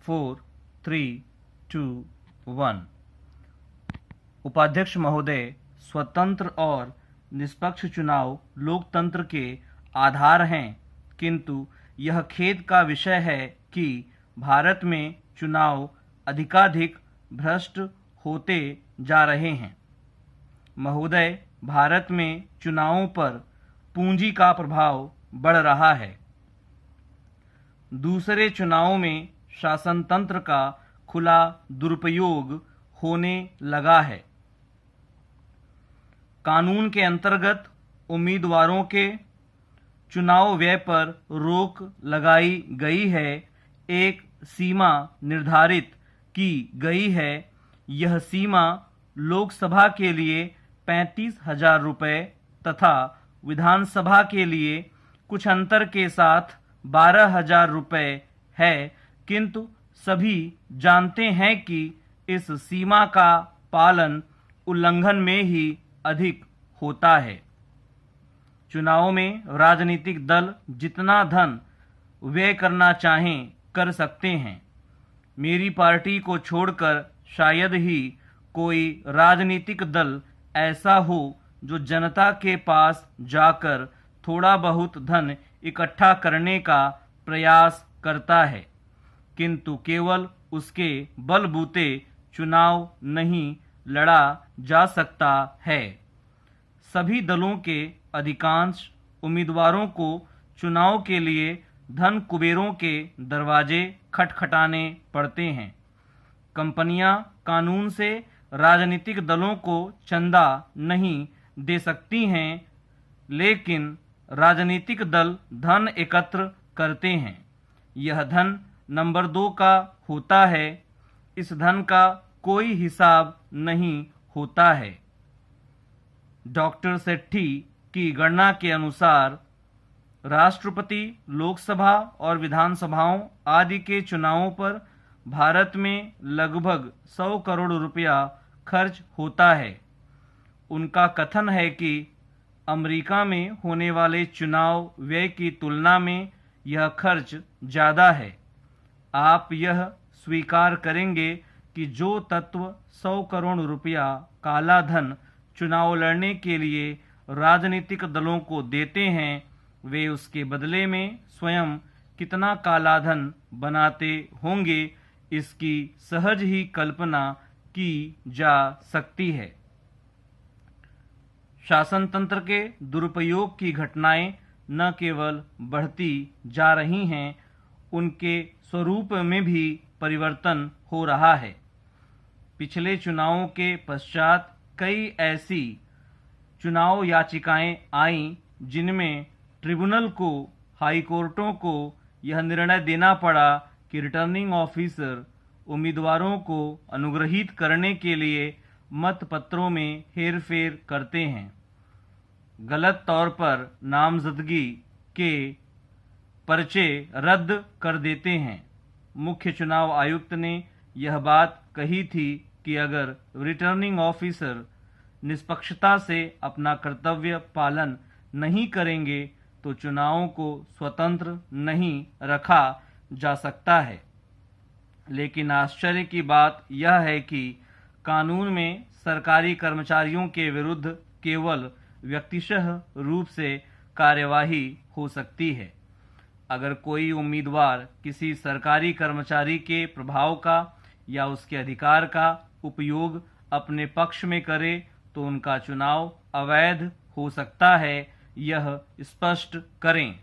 4, 3, 2, 1। उपाध्यक्ष महोदय, स्वतंत्र और निष्पक्ष चुनाव लोकतंत्र के आधार हैं, किंतु यह खेद का विषय है कि भारत में चुनाव अधिकाधिक भ्रष्ट होते जा रहे हैं। महोदय, भारत में चुनावों पर पूंजी का प्रभाव बढ़ रहा है। दूसरे चुनावों में शासन तंत्र का खुला दुरुपयोग होने लगा है। कानून के अंतर्गत उम्मीदवारों के चुनाव व्यय पर रोक लगाई गई है। एक सीमा निर्धारित की गई है। यह सीमा लोकसभा के लिए 35,000 रुपये तथा विधानसभा के लिए कुछ अंतर के साथ 12,000 रुपये है, किंतु सभी जानते हैं कि इस सीमा का पालन उल्लंघन में ही अधिक होता है। चुनाव में राजनीतिक दल जितना धन व्यय करना चाहें कर सकते हैं। मेरी पार्टी को छोड़कर शायद ही कोई राजनीतिक दल ऐसा हो जो जनता के पास जाकर थोड़ा बहुत धन इकट्ठा करने का प्रयास करता है, किंतु केवल उसके बलबूते चुनाव नहीं लड़ा जा सकता है। सभी दलों के अधिकांश उम्मीदवारों को चुनाव के लिए धन कुबेरों के दरवाजे खटखटाने पड़ते हैं। कंपनियां कानून से राजनीतिक दलों को चंदा नहीं दे सकती हैं, लेकिन राजनीतिक दल धन एकत्र करते हैं। यह धन नंबर 2 का होता है। इस धन का कोई हिसाब नहीं होता है। डॉक्टर सेठी की गणना के अनुसार राष्ट्रपति, लोकसभा और विधानसभाओं आदि के चुनावों पर भारत में लगभग 100 करोड़ रुपया खर्च होता है। उनका कथन है कि अमेरिका में होने वाले चुनाव व्यय की तुलना में यह खर्च ज़्यादा है। आप यह स्वीकार करेंगे कि जो तत्व 100 करोड़ रुपया काला धन चुनाव लड़ने के लिए राजनीतिक दलों को देते हैं, वे उसके बदले में स्वयं कितना काला धन बनाते होंगे, इसकी सहज ही कल्पना की जा सकती है। शासन तंत्र के दुरुपयोग की घटनाएं न केवल बढ़ती जा रही हैं, उनके स्वरूप में भी परिवर्तन हो रहा है। पिछले चुनावों के पश्चात कई ऐसी चुनाव याचिकाएं आईं जिनमें ट्रिब्यूनल को, हाई कोर्टों को यह निर्णय देना पड़ा कि रिटर्निंग ऑफिसर उम्मीदवारों को अनुग्रहित करने के लिए मतपत्रों में हेरफेर करते हैं, गलत तौर पर नामजदगी के पर्चे रद्द कर देते हैं। मुख्य चुनाव आयुक्त ने यह बात कही थी कि अगर रिटर्निंग ऑफिसर निष्पक्षता से अपना कर्तव्य पालन नहीं करेंगे तो चुनावों को स्वतंत्र नहीं रखा जा सकता है। लेकिन आश्चर्य की बात यह है कि कानून में सरकारी कर्मचारियों के विरुद्ध केवल व्यक्तिशः रूप से कार्यवाही हो सकती है। अगर कोई उम्मीदवार किसी सरकारी कर्मचारी के प्रभाव का या उसके अधिकार का उपयोग अपने पक्ष में करे तो उनका चुनाव अवैध हो सकता है। यह स्पष्ट करें।